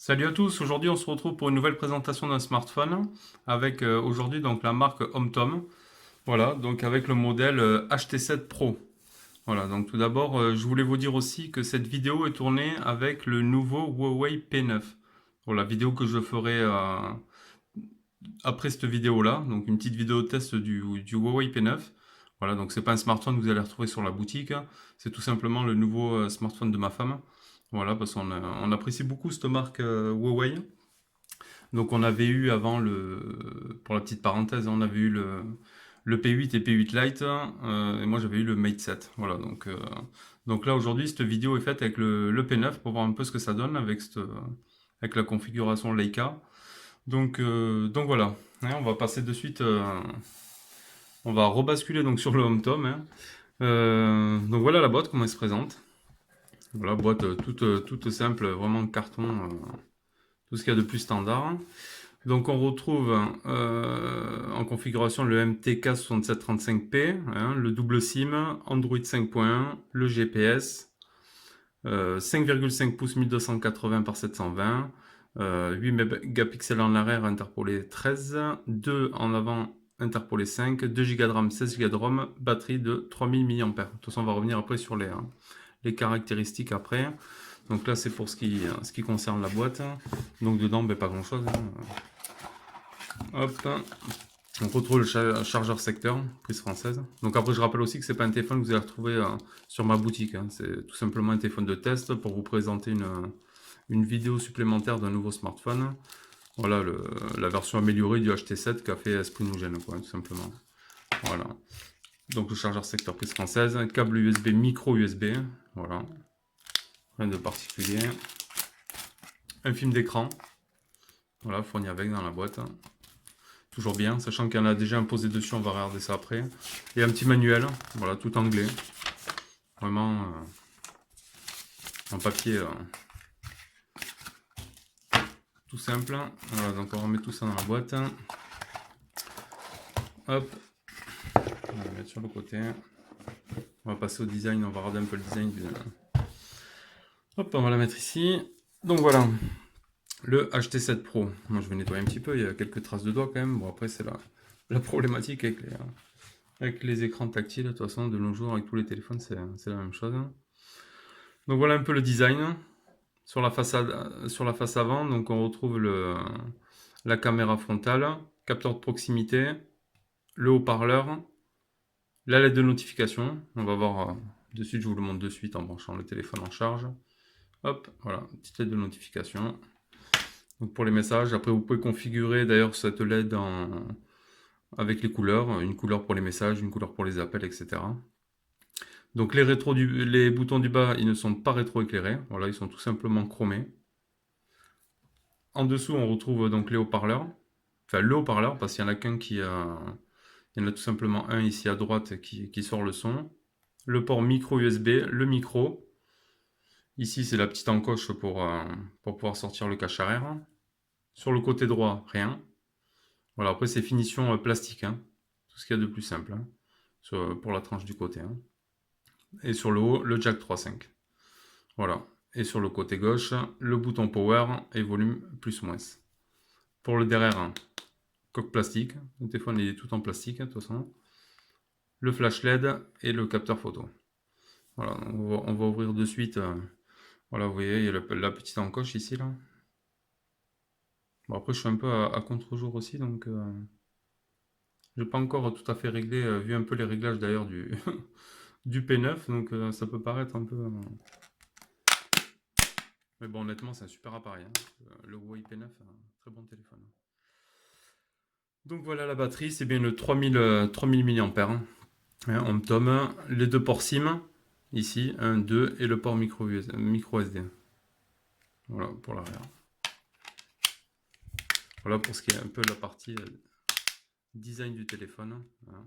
Salut à tous, aujourd'hui on se retrouve pour une nouvelle présentation d'un smartphone avec aujourd'hui donc la marque HomeTom. Voilà, donc avec le modèle HT7 Pro. Voilà, donc tout d'abord je voulais vous dire aussi que cette vidéo est tournée avec le nouveau Huawei P9. Pour la vidéo que je ferai après cette vidéo-là, donc une petite vidéo test du Huawei P9. Voilà, donc c'est pas un smartphone que vous allez retrouver sur la boutique, c'est tout simplement le nouveau smartphone de ma femme. Voilà, parce qu'on apprécie beaucoup cette marque Huawei. Donc on avait eu avant pour la petite parenthèse, on avait eu le P8 et P8 Lite, et moi j'avais eu le Mate 7. Voilà, donc là aujourd'hui cette vidéo est faite avec le P9 pour voir un peu ce que ça donne avec la configuration Leica. Donc voilà. Hein, on va passer de suite, on va rebasculer donc sur le HomeTom. Hein. Donc voilà la boîte, comment elle se présente. Voilà, boîte toute simple, vraiment carton, tout ce qu'il y a de plus standard. Donc on retrouve en configuration le MTK 6735P, hein, le double SIM, Android 5.1, le GPS, 5,5 pouces 1280 par 720, 8 mégapixels en arrière interpolé 13, 2 en avant interpolé 5, 2 Go de RAM, 16 Go de ROM, batterie de 3000 mAh. De toute façon on va revenir après sur les caractéristiques après. Donc là c'est pour ce qui concerne la boîte. Donc dedans ben, pas grand chose. Hein. Hop, on retrouve le chargeur secteur, prise française. Donc après, je rappelle aussi que c'est pas un téléphone que vous allez retrouver sur ma boutique. Hein. C'est tout simplement un téléphone de test pour vous présenter une vidéo supplémentaire d'un nouveau smartphone. Voilà la version améliorée du HT7 qu'a fait Esprit nous gêne, quoi, tout simplement. Voilà. Donc le chargeur secteur prise française, câble USB, micro USB. Voilà. Rien de particulier. Un film d'écran. Voilà, fourni avec dans la boîte. Toujours bien, sachant qu'il y en a déjà imposé dessus, on va regarder ça après. Et un petit manuel, voilà, tout anglais. Vraiment en papier tout simple. Voilà, donc on remet tout ça dans la boîte. Hop, on va le mettre sur le côté. On va passer au design, on va regarder un peu le design. Hop, on va la mettre ici. Donc voilà, le HT7 Pro. Moi je vais nettoyer un petit peu, il y a quelques traces de doigts quand même. Bon après c'est la problématique avec les écrans tactiles. De toute façon, de nos jours, avec tous les téléphones, c'est la même chose. Donc voilà un peu le design. Sur la face avant, donc on retrouve la caméra frontale, capteur de proximité, le haut-parleur, la LED de notification. On va voir de suite, je vous le montre de suite en branchant le téléphone en charge. Hop, voilà, petite LED de notification. Donc pour les messages, après vous pouvez configurer d'ailleurs cette LED avec les couleurs, une couleur pour les messages, une couleur pour les appels, etc. Donc les boutons du bas, ils ne sont pas rétroéclairés, voilà, ils sont tout simplement chromés. En dessous, on retrouve donc les haut-parleurs, enfin le haut-parleur, parce qu'il y en a qu'un il y en a tout simplement un ici à droite qui sort le son. Le port micro USB, le micro. Ici, c'est la petite encoche pour pouvoir sortir le cache arrière. Sur le côté droit, rien. Voilà, après c'est finition plastique, hein. Tout ce qu'il y a de plus simple, hein, pour la tranche du côté. Hein. Et sur le haut, le jack 3.5. Voilà. Et sur le côté gauche, le bouton power et volume plus moins. Pour le derrière, hein, coque plastique. Le téléphone il est tout en plastique de toute façon. Le flash LED et le capteur photo. Voilà, on va ouvrir de suite. Voilà, vous voyez, il y a la petite encoche ici là. Bon, après je suis un peu à contre-jour aussi, donc je n'ai pas encore tout à fait réglé, vu un peu les réglages d'ailleurs du P9, donc ça peut paraître un peu. Mais bon, honnêtement, c'est un super appareil. Hein. Le Huawei P9, un très bon téléphone. Donc voilà la batterie, c'est bien le 3000 mAh. Hein, on tombe les deux ports SIM, ici, 1, 2, et le port micro SD. Voilà pour l'arrière. Voilà pour ce qui est un peu la partie design du téléphone. Hein.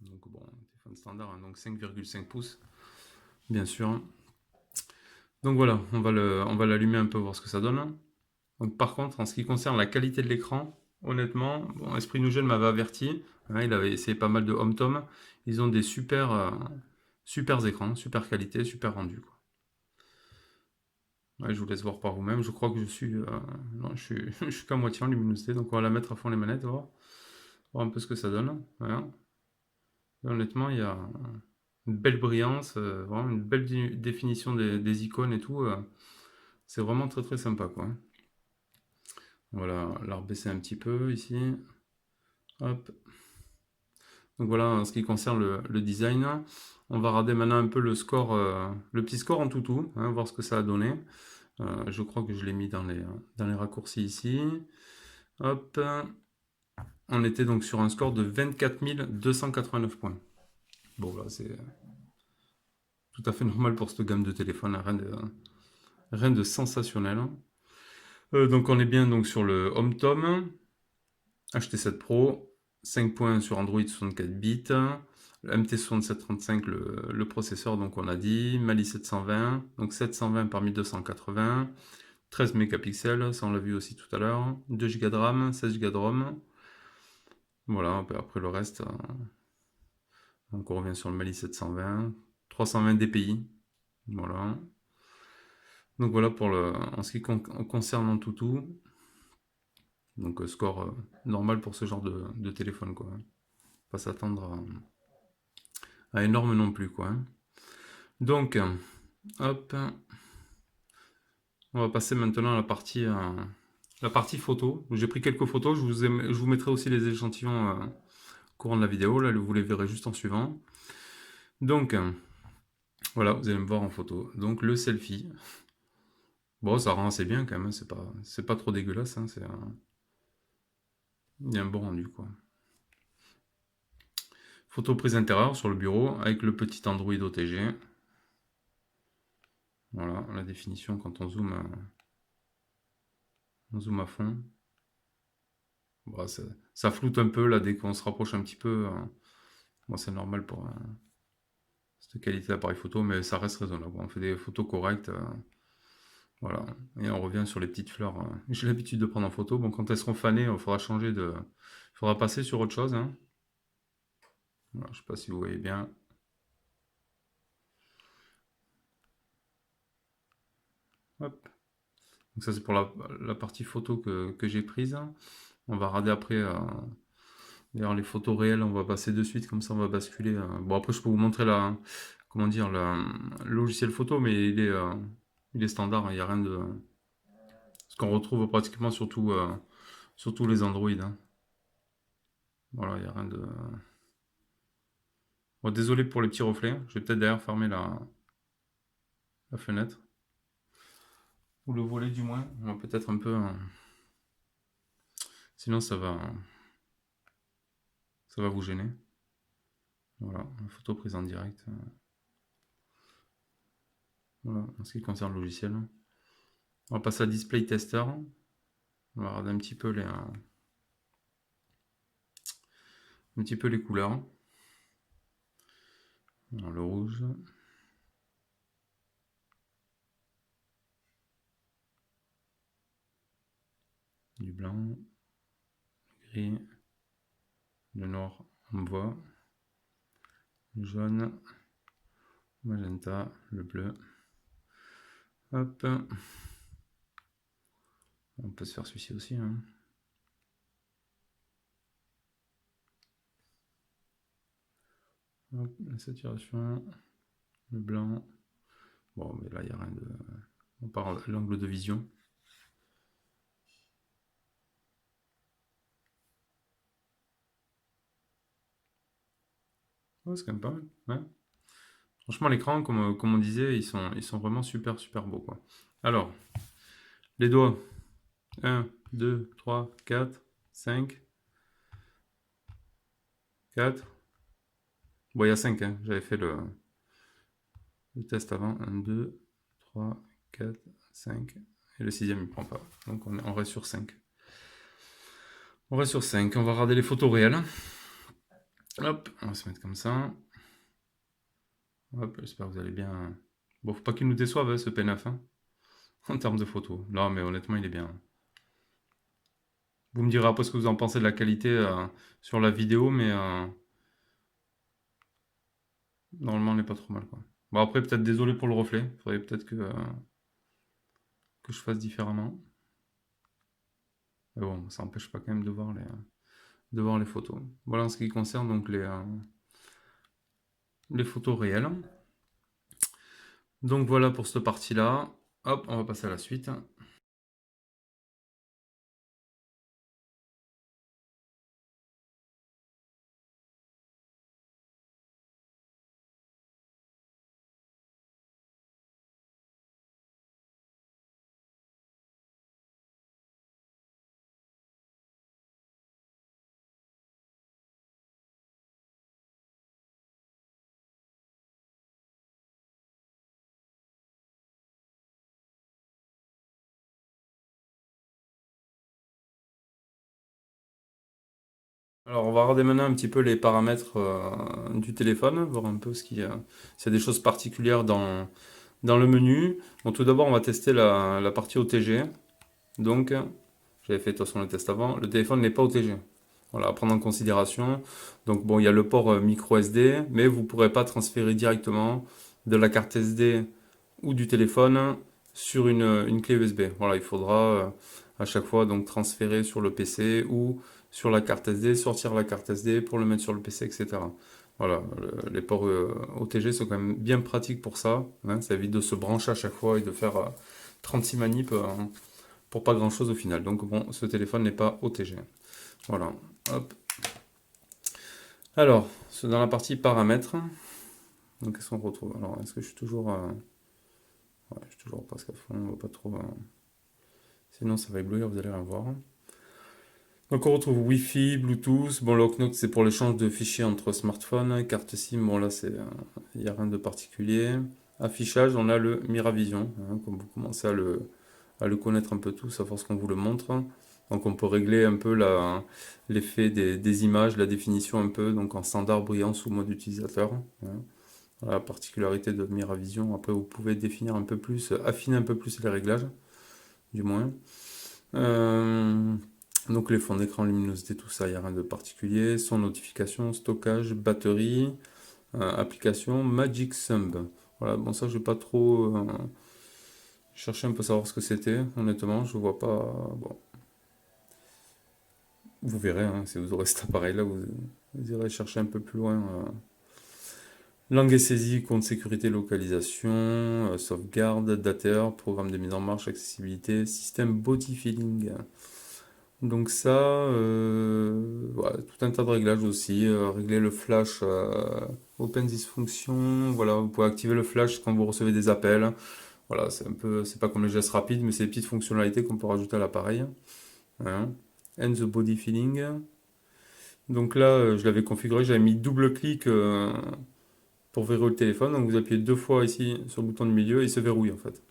Donc bon, téléphone standard, hein, donc 5,5 pouces, bien sûr. Donc voilà, on va l'allumer un peu, voir ce que ça donne. Donc par contre, en ce qui concerne la qualité de l'écran, honnêtement, bon, Esprit Nougel m'avait averti, hein, il avait essayé pas mal de HomeTom, ils ont des super écrans, super qualité, super rendu. Quoi. Ouais, je vous laisse voir par vous-même. Je crois que je suis, non, je suis qu'à moitié en luminosité, donc on va la mettre à fond les manettes, voir un peu ce que ça donne. Voilà. Et honnêtement, il y a une belle brillance, vraiment une belle définition des icônes et tout. C'est vraiment très très sympa, quoi. Voilà, la rebaisser un petit peu ici. Hop. Donc voilà, en ce qui concerne le design, on va regarder maintenant un peu le score, le petit score en tout, hein, voir ce que ça a donné. Je crois que je l'ai mis dans les raccourcis ici. Hop. On était donc sur un score de 24 289 points. Bon, là, c'est tout à fait normal pour cette gamme de téléphone, rien de sensationnel. Donc on est bien donc sur le HomeTom, HT7 Pro, 5 points sur Android 64 bits, le MT6735 le processeur, donc on a dit, Mali 720, donc 720 par 1280, 13 mégapixels, ça on l'a vu aussi tout à l'heure, 2 Go de RAM, 16 Go de ROM. Voilà, après le reste, donc on revient sur le Mali 720, 320 dpi, voilà. Donc voilà pour en ce qui concerne Antutu. Donc score normal pour ce genre de téléphone, quoi. Pas s'attendre à énorme non plus, quoi. Donc, hop, on va passer maintenant à la partie photo. J'ai pris quelques photos, je vous mettrai aussi les échantillons au courant de la vidéo, là vous les verrez juste en suivant. Donc, voilà, vous allez me voir en photo. Donc le selfie. Bon, ça rend assez bien quand même, hein, c'est pas trop dégueulasse, hein, il y a un bon rendu, quoi. Photo prise intérieure sur le bureau avec le petit Android OTG. Voilà, la définition quand on zoome à fond. Bon, ça floute un peu là dès qu'on se rapproche un petit peu. Bon, c'est normal pour cette qualité d'appareil photo, mais ça reste raisonnable. On fait des photos correctes. Voilà. Et on revient sur les petites fleurs. J'ai l'habitude de prendre en photo. Bon, quand elles seront fanées, il faudra changer de. Il faudra passer sur autre chose, hein. Voilà, je ne sais pas si vous voyez bien. Hop. Donc ça c'est pour la partie photo que j'ai prise. On va regarder après. D'ailleurs les photos réelles, on va passer de suite, comme ça on va basculer. Bon après je peux vous montrer comment dire, le logiciel photo, mais il est standard, hein, il n'y a rien de. Ce qu'on retrouve pratiquement sur tous les Android, hein. Voilà, il n'y a rien de. Bon, désolé pour les petits reflets. Je vais peut-être d'ailleurs fermer la fenêtre. Ou le volet du moins. On va peut-être un peu. Sinon ça va vous gêner. Voilà, une photo prise en direct. Voilà, en ce qui concerne le logiciel. On va passer à Display Tester. On va regarder un petit peu les couleurs. Alors, le rouge, du blanc, gris, le noir, on voit, le jaune, magenta, le bleu. Hop. On peut se faire celui-ci aussi, hein. Hop, la saturation, le blanc. Bon, mais là, il n'y a rien de. On part l'angle de vision. Ouais, c'est quand même pas mal. Ouais. Franchement, l'écran, comme on disait, ils sont vraiment super, super beaux, quoi. Alors, les doigts. 1, 2, 3, 4, 5, 4. Bon, il y a 5, hein. J'avais fait le test avant. 1, 2, 3, 4, 5. Et le sixième, il prend pas. Donc, on reste sur 5. On reste sur 5. On va regarder les photos réelles. Hop, on va se mettre comme ça. Hop, j'espère que vous allez bien. Bon, faut pas qu'il nous déçoive, hein, ce P9, hein, en termes de photos. Non, mais honnêtement, il est bien. Vous me direz après ce que vous en pensez de la qualité sur la vidéo, mais normalement, on n'est pas trop mal, quoi. Bon, après, peut-être désolé pour le reflet. Faudrait peut-être que. que je fasse différemment. Mais bon, ça n'empêche pas quand même de voir les photos. Voilà en ce qui concerne donc les photos réelles. Donc voilà pour cette partie-là. Hop, on va passer à la suite. Alors on va regarder maintenant un petit peu les paramètres du téléphone, voir un peu s'il y a des choses particulières dans le menu. Bon, tout d'abord on va tester la partie OTG. Donc j'avais fait de toute façon le test avant, le téléphone n'est pas OTG. Voilà, à prendre en considération. Donc bon, il y a le port micro SD, mais vous ne pourrez pas transférer directement de la carte SD ou du téléphone sur une clé USB. Voilà, il faudra à chaque fois donc transférer sur le PC ou sur la carte SD, sortir la carte SD pour le mettre sur le PC, etc. Voilà, les ports OTG sont quand même bien pratiques pour ça, hein. Ça évite de se brancher à chaque fois et de faire 36 manips pour pas grand chose au final. Donc bon, ce téléphone n'est pas OTG. Voilà, hop. Alors, c'est dans la partie paramètres. Donc qu'est-ce qu'on retrouve? Alors, est-ce que je suis toujours... ouais, je suis toujours presque à fond, on va pas trop... sinon ça va éblouir, vous allez rien voir. Donc on retrouve Wi-Fi, Bluetooth. Bon, Locknote c'est pour l'échange de fichiers entre smartphones. Carte SIM, bon là c'est... il n'y a rien de particulier. Affichage, on a le Miravision, hein, comme vous commencez à le connaître un peu tous, à force qu'on vous le montre. Donc on peut régler un peu l'effet des images, la définition un peu, donc en standard brillant sous mode utilisateur, hein. Voilà la particularité de Miravision. Après vous pouvez définir un peu plus, affiner un peu plus les réglages, du moins. Euh, donc les fonds d'écran, luminosité, tout ça, il n'y a rien de particulier. Son notification, stockage, batterie, application, Magic Thumb. Voilà, bon ça je vais pas trop chercher un peu savoir ce que c'était, honnêtement, je vois pas... Bon, vous verrez, hein, si vous aurez cet appareil-là, vous irez chercher un peu plus loin. Langue et saisie, compte sécurité, localisation, sauvegarde, dateur, programme de mise en marche, accessibilité, système body feeling. Donc ça, voilà, tout un tas de réglages aussi. Régler le flash, open this function. Voilà, vous pouvez activer le flash quand vous recevez des appels. Voilà, c'est un peu, c'est pas comme les gestes rapides, mais c'est des petites fonctionnalités qu'on peut rajouter à l'appareil, hein. And the body feeling. Donc là, je l'avais configuré, j'avais mis double clic pour verrouiller le téléphone. Donc vous appuyez deux fois ici sur le bouton du milieu et il se verrouille en fait.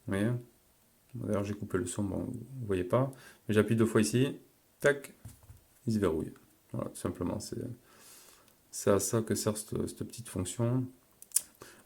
Vous voyez? D'ailleurs, j'ai coupé le son, bon, vous ne voyez pas. Mais j'appuie deux fois ici, tac, il se verrouille. Voilà, tout simplement, c'est à ça que sert cette petite fonction.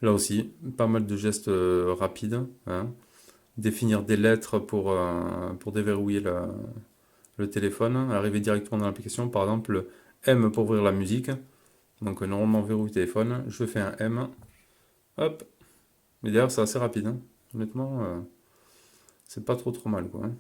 Là aussi, pas mal de gestes rapides, hein. Définir des lettres pour déverrouiller le téléphone, arriver directement dans l'application, par exemple le M pour ouvrir la musique. Donc normalement verrouille le téléphone, je fais un M, hop, mais d'ailleurs c'est assez rapide, hein. Honnêtement, c'est pas trop mal quoi, hein.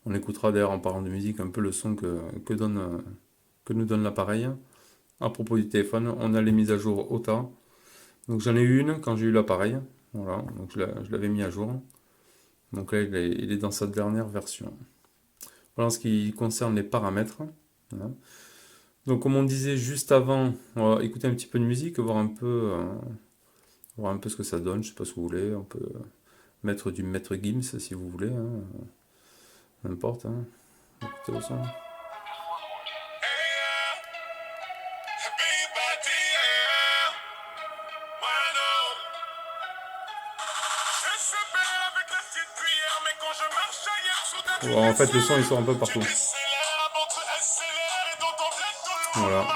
On écoutera d'ailleurs en parlant de musique un peu le son que nous donne l'appareil. À propos du téléphone, on a les mises à jour OTA. Donc j'en ai eu une quand j'ai eu l'appareil, voilà, donc je l'avais mis à jour. Donc là il est dans sa dernière version. Voilà en ce qui concerne les paramètres, voilà. Donc comme on disait juste avant, on va écouter un petit peu de musique, voir un peu ce que ça donne, je sais pas ce que vous voulez, on peut mettre du Maître Gims si vous voulez, hein, n'importe, hein. Écoutez le son. Bon, en fait le son il sort un peu partout. Voilà.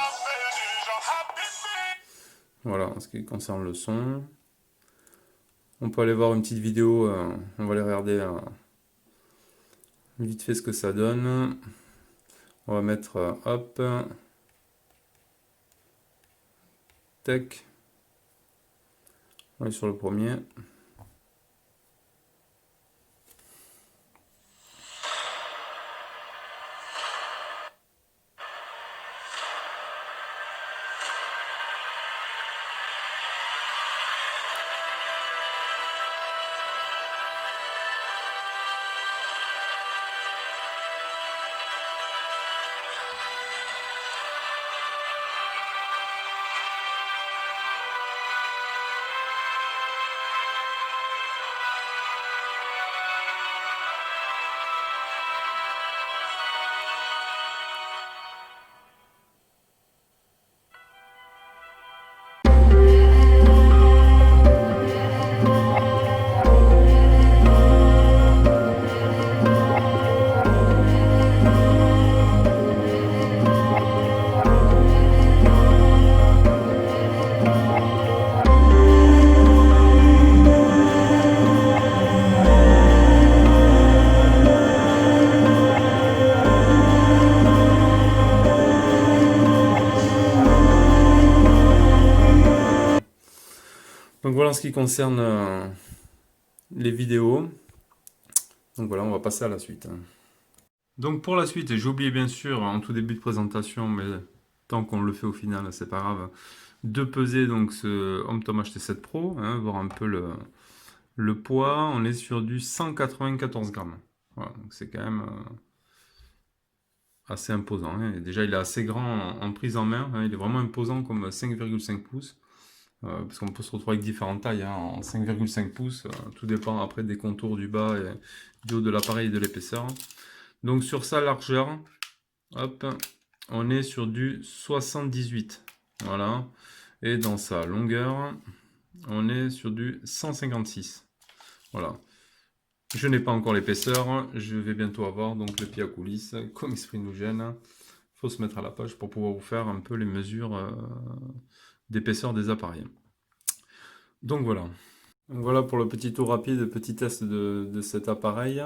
Voilà en ce qui concerne le son. On peut aller voir une petite vidéo, on va aller regarder vite fait ce que ça donne. On va mettre hop, tech. On est sur le premier. voilà en ce qui concerne les vidéos. Donc voilà, on va passer à la suite. Donc pour la suite, j'ai oublié bien sûr en tout début de présentation, mais tant qu'on le fait au final, c'est pas grave, de peser donc ce HomeTom HT7 Pro, hein, voir un peu le poids. On est sur du 194 grammes. Voilà, donc c'est quand même assez imposant, hein. Et déjà, il est assez grand en prise en main, hein. Il est vraiment imposant comme 5,5 pouces. Parce qu'on peut se retrouver avec différentes tailles, hein, en 5,5 pouces. Tout dépend après des contours du bas et du haut de l'appareil et de l'épaisseur. Donc sur sa largeur, hop, on est sur du 78. Voilà. Et dans sa longueur, on est sur du 156. Voilà. Je n'ai pas encore l'épaisseur. Je vais bientôt avoir donc le pied à coulisses. Comme Esprit nous gêne, il faut se mettre à la page pour pouvoir vous faire un peu les mesures d'épaisseur des appareils. Donc voilà. Donc voilà pour le petit tour rapide, petit test de cet appareil.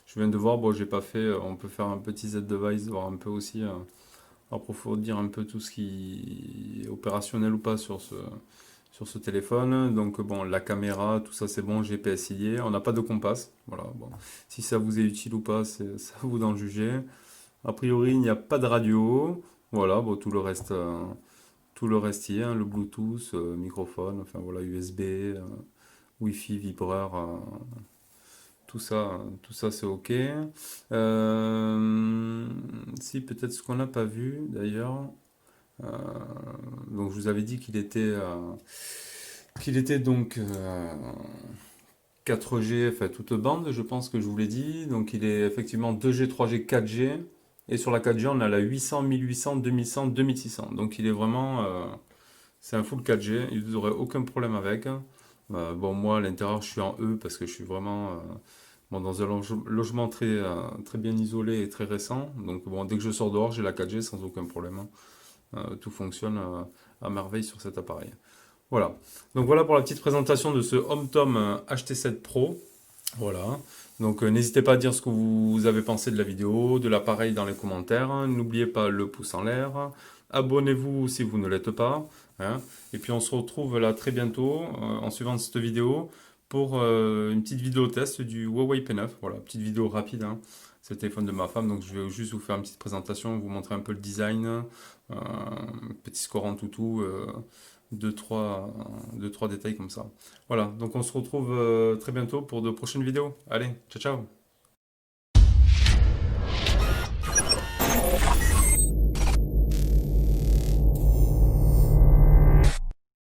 Je viens de voir, bon, j'ai pas fait, on peut faire un petit Z-Device, voir un peu aussi, approfondir un peu tout ce qui est opérationnel ou pas sur ce téléphone. Donc bon, la caméra, tout ça c'est bon, GPS y est. On n'a pas de compas. Voilà, bon. Si ça vous est utile ou pas, c'est à vous d'en juger. A priori, il n'y a pas de radio. Voilà, bon, tout le reste y est, hein, le Bluetooth, microphone, enfin voilà, USB, Wi-Fi, vibreur, tout ça c'est ok. Si peut-être ce qu'on n'a pas vu d'ailleurs. euh, donc je vous avais dit qu'il était donc 4G, enfin toute bande, je pense que je vous l'ai dit. Donc il est effectivement 2G, 3G, 4G. Et sur la 4G, on a la 800, 1800, 2100, 2600. Donc il est vraiment, c'est un full 4G. Il vous aurait aucun problème avec. Bon, moi, à l'intérieur, je suis en E parce que je suis vraiment bon, dans un logement très bien isolé et très récent. Donc, bon, dès que je sors dehors, j'ai la 4G sans aucun problème, hein. Tout fonctionne à merveille sur cet appareil. Voilà. Donc, voilà pour la petite présentation de ce HomeTom HT7 Pro. Voilà. Donc, n'hésitez pas à dire ce que vous avez pensé de la vidéo, de l'appareil dans les commentaires. N'oubliez pas le pouce en l'air. Abonnez-vous si vous ne l'êtes pas, hein. Et puis on se retrouve là très bientôt en suivant cette vidéo pour une petite vidéo test du Huawei P9. Voilà, petite vidéo rapide, hein. C'est le téléphone de ma femme, donc je vais juste vous faire une petite présentation, vous montrer un peu le design, petit score en toutou, deux, trois détails comme ça. Voilà, donc on se retrouve très bientôt pour de prochaines vidéos. Allez, ciao ciao!